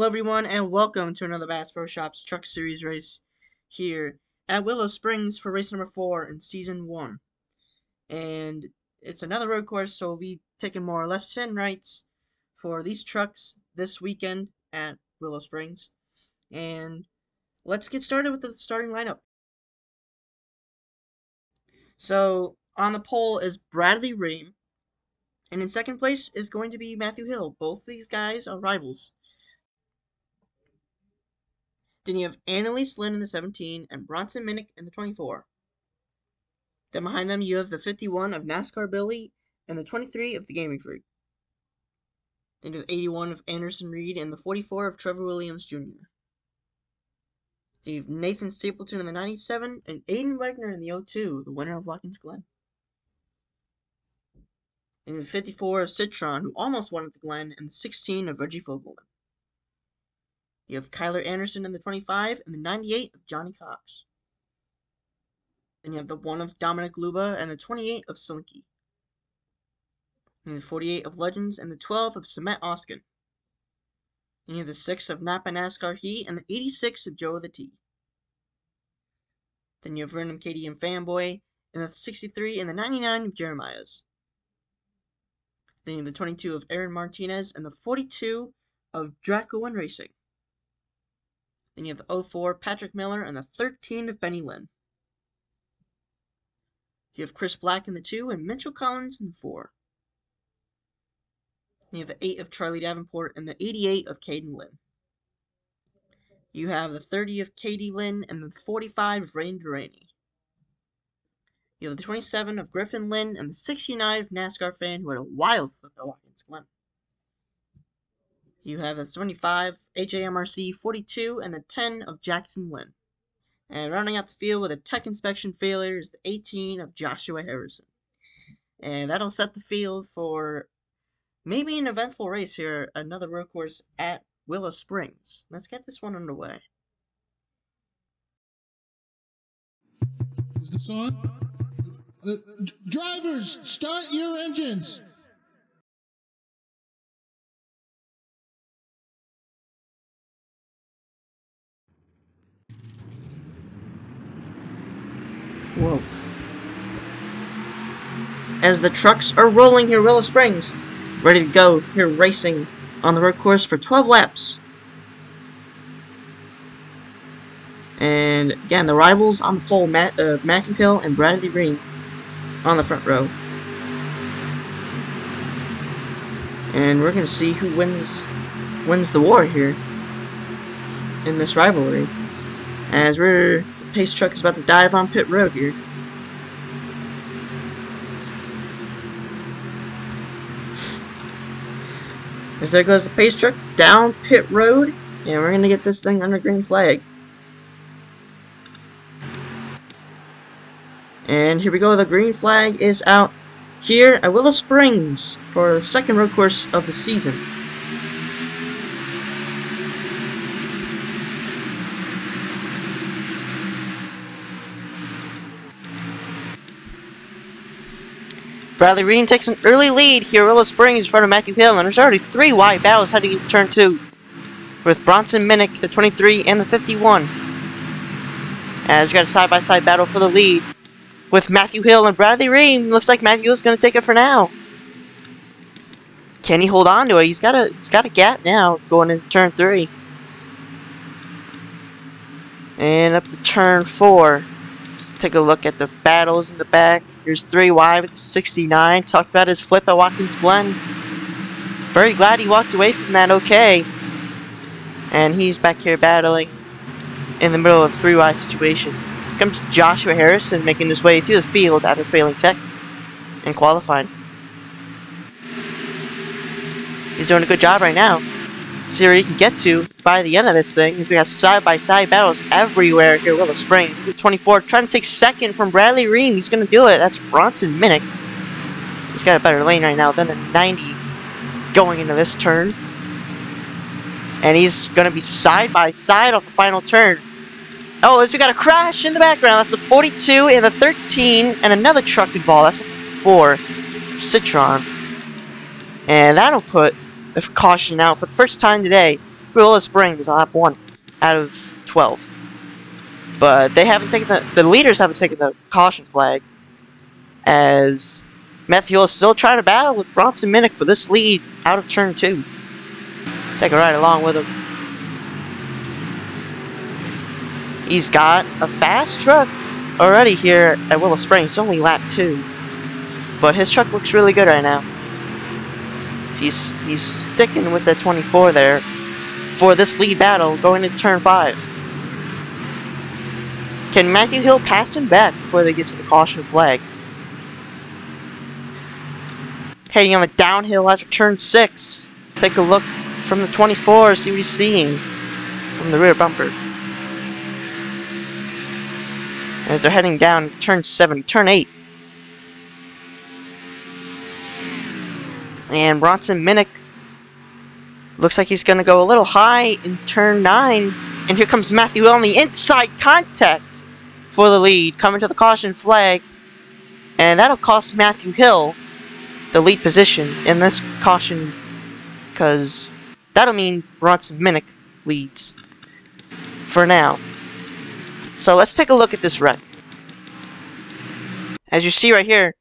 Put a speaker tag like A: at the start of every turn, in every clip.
A: Hello everyone and welcome to another Bass Pro Shops Truck Series race here at Willow Springs for race number 4 in Season 1. And it's another road course, so we'll be taking more lefts and rights for these trucks this weekend at Willow Springs. And let's get started with the starting lineup. So on the pole is Bradley Ream, and in second place is going to be Matthew Hill. Both these guys are rivals. Then you have Annalise Lynn in the 17 and Bronson Minnick in the 24. Then behind them you have the 51 of NASCAR Billy and the 23 of the Gaming Freak. Then you have 81 of Anderson Reed and the 44 of Trevor Williams Jr. Then you have Nathan Stapleton in the 97 and Aiden Wagner in the 02, the winner of Watkins Glen. Then you have 54 of Citron, who almost won at the Glen, and the 16 of Reggie Fogelman. You have Kyler Anderson in the 25 and the 98 of Johnny Cox. Then you have the 1 of Dominic Luba and the 28 of Slinky. And the 48 of Legends and the 12 of Cement Oskin. Then you have the 6 of Napa NASCAR Heat and the 86 of Joe the T. Then you have Random Katie and Fanboy and the 63 and the 99 of Jeremiah's. Then you have the 22 of Aaron Martinez and the 42 of Draco and Racing. Then you have the 04 Patrick Miller and the 13 of Benny Lynn. You have Chris Black in the 2 and Mitchell Collins in the 4. Then you have the 8 of Charlie Davenport and the 88 of Caden Lynn. You have the 30 of Katie Lynn and the 45 of Rain Duraney. You have the 27 of Griffin Lynn and the 69 of NASCAR Fan, who had a wild flip at Watkins Glen. You have the 75 HAMRC 42 and the 10 of Jackson Lynn. And rounding out the field with a tech inspection failure is the 18 of Joshua Harrison. And that'll set the field for maybe an eventful race here, another road course at Willow Springs. Let's get this one underway.
B: Is this on? Drivers, start your engines.
A: Whoa. As the trucks are rolling here, Willow Springs, ready to go here racing on the road course for 12 laps. And again, the rivals on the pole, Matthew Hill and Bradley Ream on the front row. And we're going to see who wins the war here in this rivalry. As the pace truck is about to dive on pit road here. As there goes the pace truck down pit road, and we're going to get this thing under green flag. And here we go, the green flag is out here at Willow Springs for the second road course of the season. Bradley Ream takes an early lead here at Willow Springs in front of Matthew Hill, and there's already 3 wide battles heading into turn 2 with Bronson Minnick, the 23, and the 51. As you got a side-by-side battle for the lead with Matthew Hill and Bradley Ream. Looks like Matthew Hill's going to take it for now. Can he hold on to it? He's got a gap now going into turn 3. And up to turn 4. Take a look at the battles in the back. Here's 3 wide with the 69. Talked about his flip at Watkins Glen. Very glad he walked away from that okay. And he's back here battling in the middle of a 3 wide situation. Comes Joshua Harrison making his way through the field after failing tech and qualifying. He's doing a good job right now. See where he can get to by the end of this thing. We got side-by-side battles everywhere here at Willow Springs. 24 trying to take second from Bradley Ream. He's going to do it. That's Bronson Minnick. He's got a better lane right now than the 90 going into this turn. And he's going to be side-by-side off the final turn. Oh, as we got a crash in the background. That's the 42 and the 13 and another truck involved. That's the 4 Citron. And that'll put the caution out for the first time today Willow Springs on lap 1 out of 12. But they haven't taken the leaders haven't taken the caution flag, as Matthew Hill is still trying to battle with Bronson Minnick for this lead out of turn 2. Take a ride along with him. He's got a fast truck already here at Willow Springs. It's only lap 2. But his truck looks really good right now. He's sticking with the 24 there for this lead battle going into turn 5. Can Matthew Hill pass him back before they get to the caution flag? Heading on the downhill after turn 6. Take a look from the 24, see what he's seeing from the rear bumper. As they're heading down turn 7, turn 8. And Bronson Minnick looks like he's going to go a little high in turn 9. And here comes Matthew Hill on the inside contact for the lead, coming to the caution flag. And that'll cost Matthew Hill the lead position in this caution, because that'll mean Bronson Minnick leads for now. So let's take a look at this wreck. As you see right here,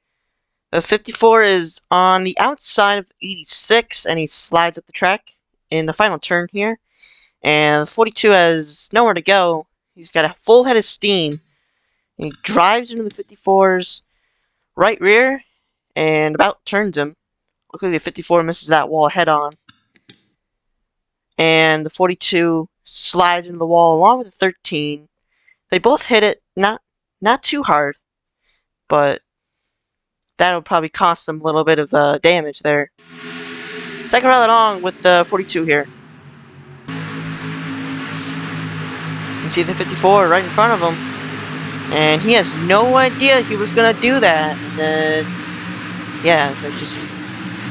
A: the 54 is on the outside of 86, and he slides up the track in the final turn here. And 42 has nowhere to go. He's got a full head of steam. And he drives into the 54's right rear and about turns him. Luckily the 54 misses that wall head on. And the 42 slides into the wall along with the 13. They both hit it, not too hard, but that'll probably cost them a little bit of damage there. Take a ride along with the 42 here. You can see the 54 right in front of him. And he has no idea he was going to do that. And then, yeah, they just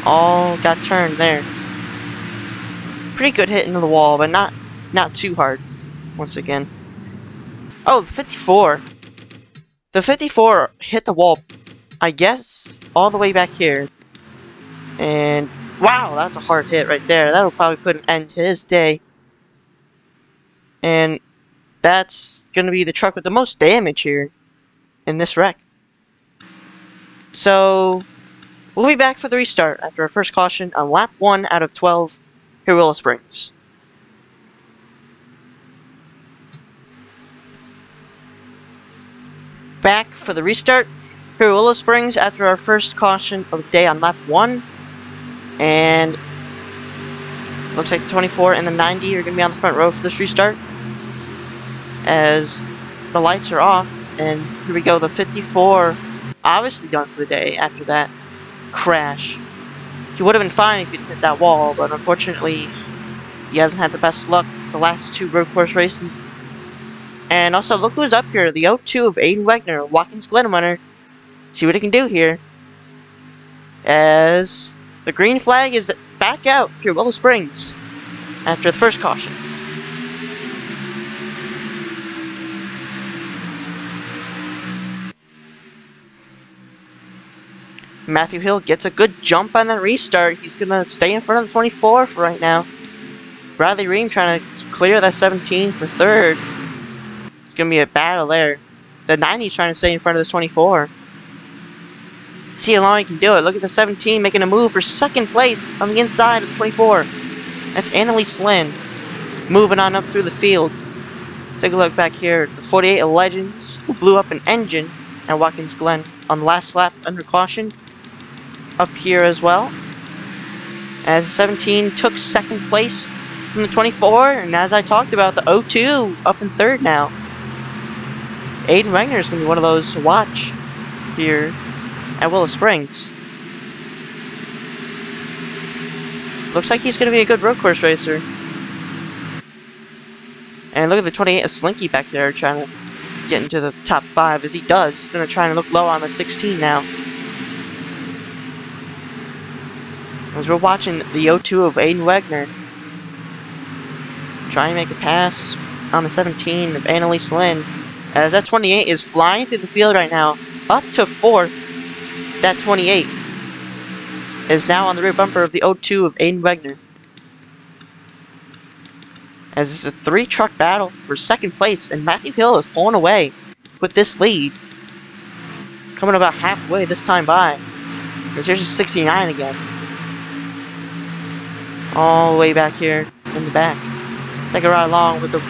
A: all got turned there. Pretty good hit into the wall, but not too hard, once again. Oh, the 54. The 54 hit the wall, I guess, all the way back here. And, wow, that's a hard hit right there. That'll probably put an end to his day. And that's going to be the truck with the most damage here in this wreck. So, we'll be back for the restart after our first caution on lap 1 out of 12 here at Willow Springs. Back for the restart here at Willow Springs after our first caution of the day on lap 1. And looks like the 24 and the 90 are going to be on the front row for this restart, as the lights are off. And here we go, the 54 obviously done for the day after that crash. He would have been fine if he didn't hit that wall, but unfortunately he hasn't had the best luck the last 2 road course races. And also, look who's up here, the 02 of Aiden Wegner, Watkins Glen winner. See what he can do here, as the green flag is back out here at Willow Springs after the first caution. Matthew Hill gets a good jump on that restart. He's going to stay in front of the 24 for right now. Bradley Ream trying to clear that 17 for third. It's going to be a battle there. The 90's trying to stay in front of this 24. See how long he can do it. Look at the 17 making a move for second place on the inside of the 24. That's Annalise Lynn moving on up through the field. Take a look back here. The 48 of Legends, who blew up an engine at Watkins Glen on the last lap under caution, up here as well. As the 17 took second place from the 24, and as I talked about, the 02 up in third now. Aiden Wegner is going to be one of those to watch here at Willow Springs. Looks like he's going to be a good road course racer. And look at the 28 of Slinky back there trying to get into the top 5, as he does. He's going to try and look low on the 16 now. As we're watching the 02 of Aiden Wegner try and make a pass on the 17 of Annalise Lynn, as that 28 is flying through the field right now, up to 4th. That 28 is now on the rear bumper of the 02 of Aiden Wegner. As it's a 3-truck battle for second place, and Matthew Hill is pulling away with this lead. Coming about halfway this time by. Because here's a 69 again. All the way back here in the back. Take a ride along with the...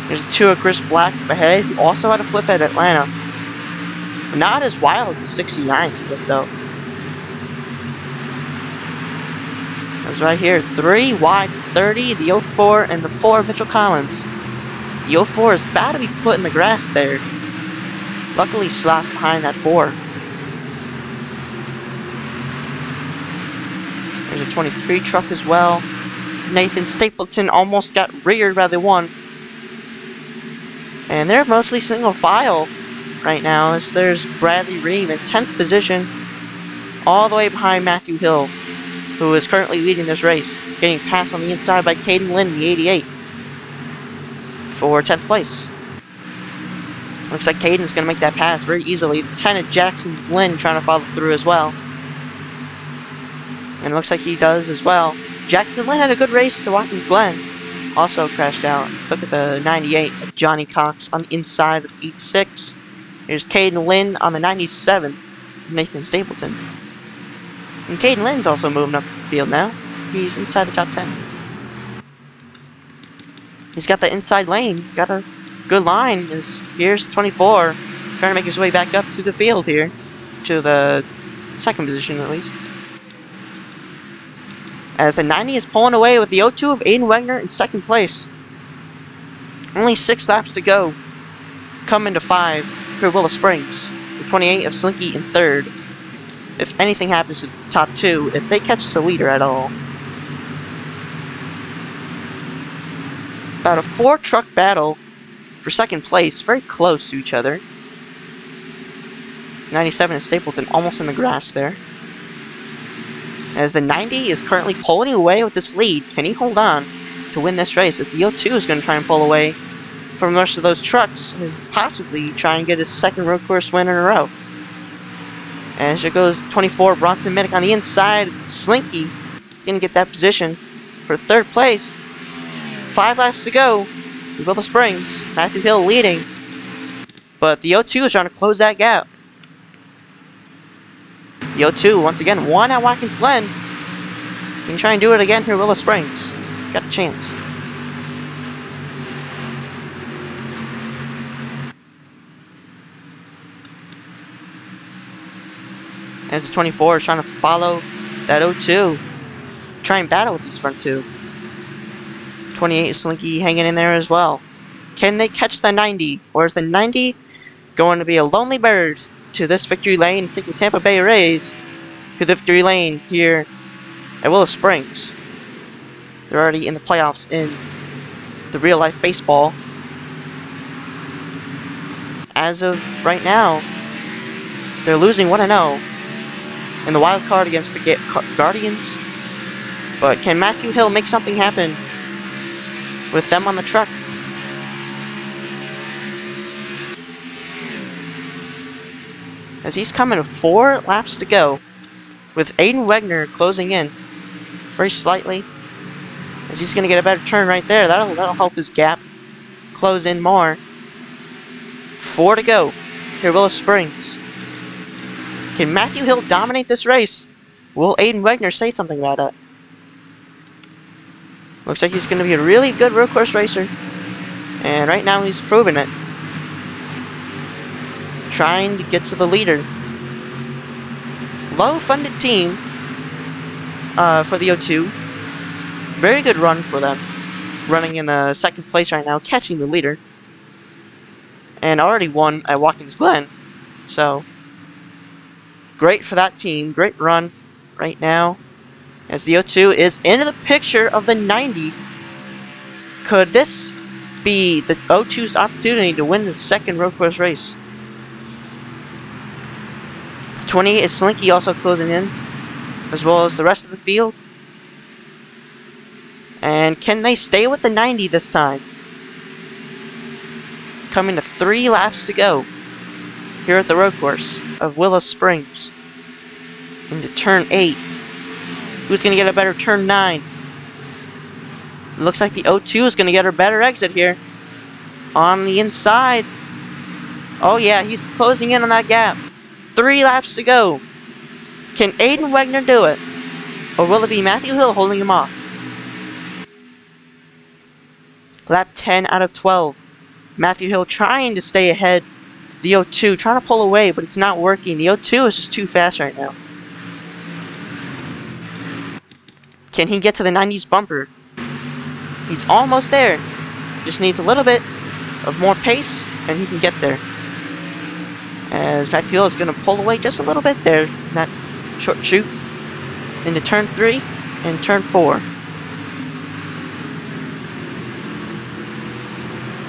A: There's 2 of Chris Black ahead, who also had a flip at Atlanta. But not as wild as the 69's flip, though. That's right here. 3 wide 30, the 04, and the 4 Mitchell Collins. The 04 is about to be put in the grass there. Luckily, slots behind that 4. There's a 23 truck as well. Nathan Stapleton almost got reared by the 1. And they're mostly single file right now, as there's Bradley Ream in 10th position, all the way behind Matthew Hill, who is currently leading this race, getting passed on the inside by Caden Lynn, the 88, for 10th place. Looks like Caden's going to make that pass very easily. The 10 of Jackson Lynn trying to follow through as well. And it looks like he does as well. Jackson Lynn had a good race to Watkins Glen. Also crashed out. Look at the 98 of Johnny Cox on the inside of the 86. Here's Caden Lynn on the 97, Nathan Stapleton. And Caden Lynn's also moving up the field now. He's inside the top 10. He's got the inside lane. He's got a good line. Here's 24, trying to make his way back up to the field here. To the second position, at least. As the 90 is pulling away with the 02 of Aiden Wegner in second place. Only 6 laps to go. Coming to 5 for Willow Springs. The 28 of Slinky in third. If anything happens to the top 2, if they catch the leader at all. About a 4-truck battle for second place. Very close to each other. 97 of Stapleton almost in the grass there. As the 90 is currently pulling away with this lead. Can he hold on to win this race? As the 02 is going to try and pull away from the rest of those trucks and possibly try and get his second road course win in a row. As it goes 24, Bronson Minnick on the inside. Slinky is going to get that position for third place. 5 laps to go. Willow Springs. Matthew Hill leading. But the 02 is trying to close that gap. The 02, once again, won at Watkins Glen. You can try and do it again here at Willow Springs. Got a chance. As the 24 is trying to follow that 02. Try and battle with these front 2. 28 is Slinky hanging in there as well. Can they catch the 90? Or is the 90 going to be a lonely bird to this victory lane, taking Tampa Bay Rays to the victory lane here at Willow Springs? They're already in the playoffs in the real life baseball. As of right now, they're losing 1-0 in the wild card against the Guardians. But can Matthew Hill make something happen with them on the truck? As he's coming to 4 laps to go, with Aiden Wegner closing in very slightly. As he's going to get a better turn right there. That'll help his gap close in more. 4 to go here at Willow Springs. Can Matthew Hill dominate this race? Will Aiden Wegner say something about it? Looks like he's going to be a really good road course racer. And right now he's proving it. Trying to get to the leader. Low-funded team for the 02. Very good run for them. Running in the second place right now, catching the leader. And already won at Watkins Glen. So, great for that team. Great run right now. As the 02 is into the picture of the 90. Could this be the 02's opportunity to win the second road course race? 28 is Slinky also closing in, as well as the rest of the field. And can they stay with the 90 this time? Coming to 3 laps to go here at the road course of Willow Springs. Into turn 8. Who's going to get a better turn 9? Looks like the 02 is going to get her better exit here. On the inside. Oh yeah, he's closing in on that gap. 3 laps to go. Can Aiden Wegner do it? Or will it be Matthew Hill holding him off? Lap 10 out of 12. Matthew Hill trying to stay ahead. The 02 trying to pull away, but it's not working. The 02 is just too fast right now. Can he get to the 90s bumper? He's almost there. Just needs a little bit of more pace, and he can get there. As Matthew Hill is going to pull away just a little bit there in that short chute into turn 3 and turn 4.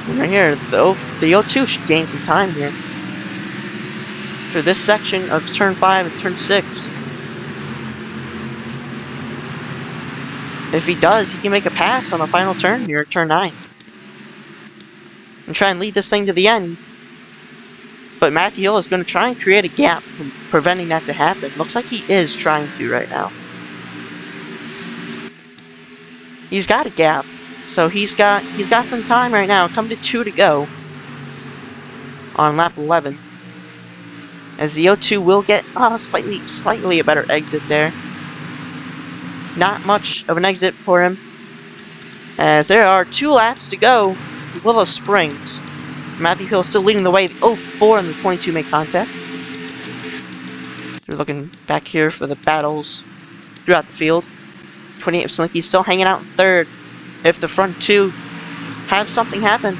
A: And right here, the 02 should gain some time here. For this section of turn 5 and turn 6. If he does, he can make a pass on the final turn here at turn 9. And try and lead this thing to the end. But Matthew Hill is going to try and create a gap from preventing that to happen. Looks like he is trying to right now. He's got a gap. So he's got some time right now. Coming to 2 to go. On lap 11. As the 02 will get slightly a better exit there. Not much of an exit for him. As there are 2 laps to go. Willow Springs. Matthew Hill still leading the way. The 04 and the 22 make contact. We're looking back here for the battles throughout the field. 28 of Slinky still hanging out in 3rd. If the front 2 have something happen.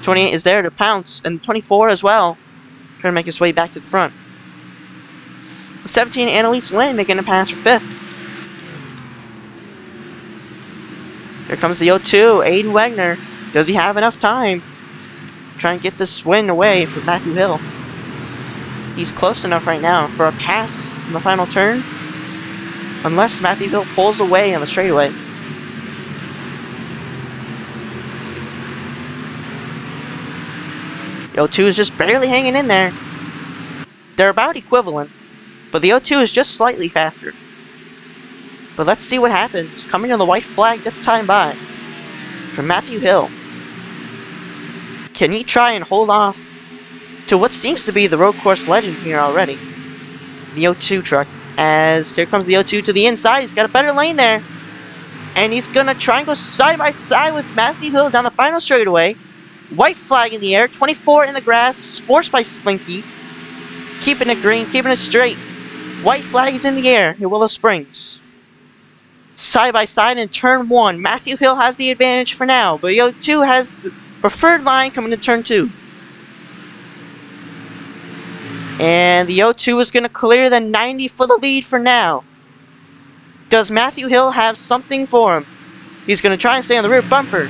A: 28 is there to pounce. And 24 as well. Trying to make his way back to the front. 17 Annalise Glen making a pass for 5th. Here comes the 02, Aiden Wegner. Does he have enough time? Try and get this win away from Matthew Hill. He's close enough right now for a pass in the final turn. Unless Matthew Hill pulls away on the straightaway. The 02 is just barely hanging in there. They're about equivalent. But the 02 is just slightly faster. But let's see what happens. Coming on the white flag this time by. From Matthew Hill. Can he try and hold off to what seems to be the road course legend here already? The 02 truck. As here comes the 02 to the inside. He's got a better lane there. And he's going to try and go side by side with Matthew Hill down the final straightaway. White flag in the air. 24 in the grass. Forced by Slinky. Keeping it green. Keeping it straight. White flag is in the air at Willow Springs. Side by side in turn 1. Matthew Hill has the advantage for now. But the 02 has the preferred line coming to turn 2. And the 02 is going to clear the 90 for the lead for now. Does Matthew Hill have something for him? He's going to try and stay on the rear bumper.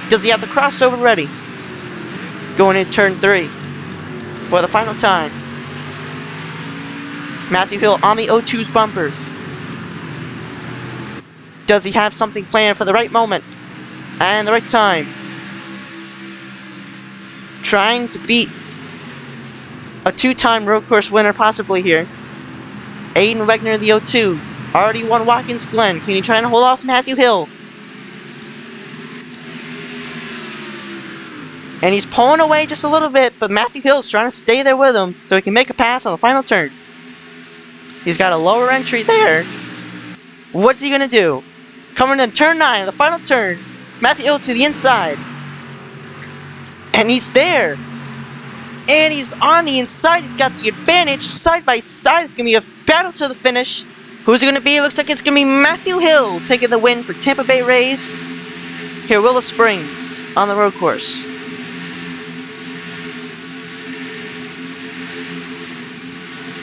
A: Does he have the crossover ready? Going in turn 3. For the final time. Matthew Hill on the 02's bumper. Does he have something planned for the right moment? And the right time? Trying to beat a 2-time road course winner possibly here. Aiden Wegner, the 02. Already won Watkins Glen. Can he try and hold off Matthew Hill? And he's pulling away just a little bit, but Matthew Hill's trying to stay there with him so he can make a pass on the final turn. He's got a lower entry there. What's he going to do? Coming in turn 9, the final turn. Matthew Hill to the inside. And he's there. And he's on the inside. He's got the advantage. Side by side. It's going to be a battle to the finish. Who's it going to be? It looks like it's going to be Matthew Hill taking the win for Tampa Bay Rays. Here, Willow Springs on the road course.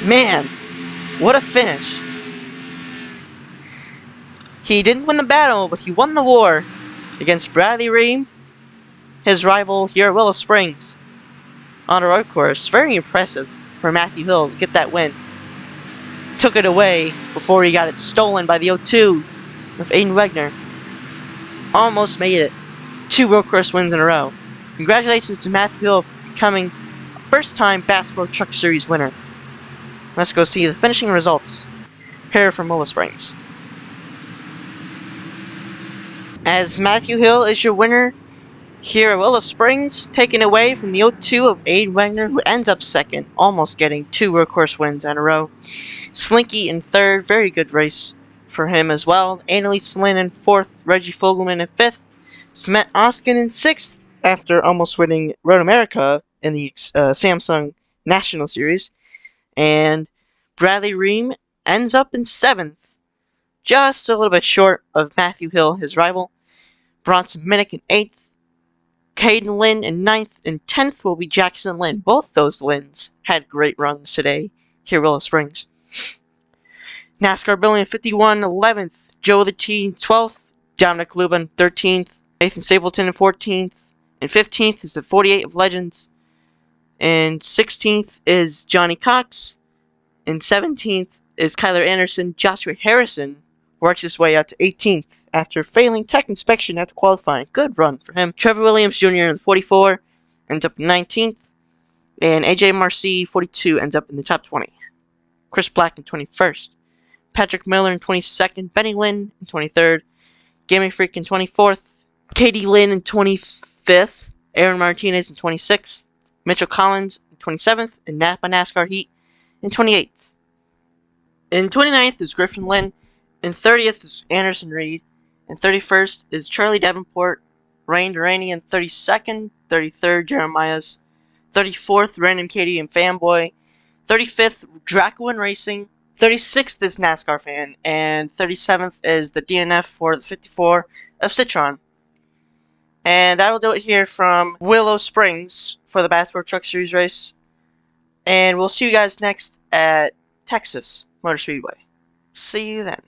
A: Man, what a finish. He didn't win the battle, but he won the war against Bradley Ream, his rival here at Willow Springs, on a road course. Very impressive for Matthew Hill to get that win. Took it away before he got it stolen by the 02 of Aiden Wegner. Almost made it. 2 road course wins in a row. Congratulations to Matthew Hill for becoming first-time Bass Pro Truck Series winner. Let's go see the finishing results here from Willow Springs. As Matthew Hill is your winner here at Willow Springs, taken away from the 0-2 of Aiden Wagner, who ends up second, almost getting 2 road course wins in a row. Slinky in third, very good race for him as well. Annalise Lynn in fourth, Reggie Fogelman in fifth, Smet Oskin in sixth after almost winning Road America in the Samsung National Series, and Bradley Ream ends up in seventh, just a little bit short of Matthew Hill, his rival. Bronson Minnick in eighth, Caden Lynn in ninth, and 10th will be Jackson Lynn. Both those Lynns had great runs today here at Willow Springs. NASCAR Billy in 51, 11th, Joe the T in 12th, Dominic Luba in 13th, Nathan Stapleton in 14th, and 15th is the 48 of Legends, and 16th is Johnny Cox, and 17th is Kyler Anderson. Joshua Harrison works his way out to 18th after failing tech inspection after qualifying. Good run for him. Trevor Williams Jr. in the 44 ends up in 19th, and AJ Marcy 42 ends up in the top 20. Chris Black in 21st. Patrick Miller in 22nd, Benny Lynn in 23rd, Gaming Freak in 24th, Katie Lynn in 25th, Aaron Martinez in 26th, Mitchell Collins in 27th, and Napa NASCAR Heat in 28th. In 29th is Griffin Lynn, in 30th is Anderson Reed, in 31st is Charlie Davenport, Rain Duraney in 32nd, 33rd Jeremiah's, 34th Random Katie and Fanboy, 35th Dracoin Racing, 36th is NASCAR Fan, and 37th is the DNF for the 54 of Citron. And that'll do it here from Willow Springs for the Bass Pro Truck Series race. And we'll see you guys next at Texas Motor Speedway. See you then.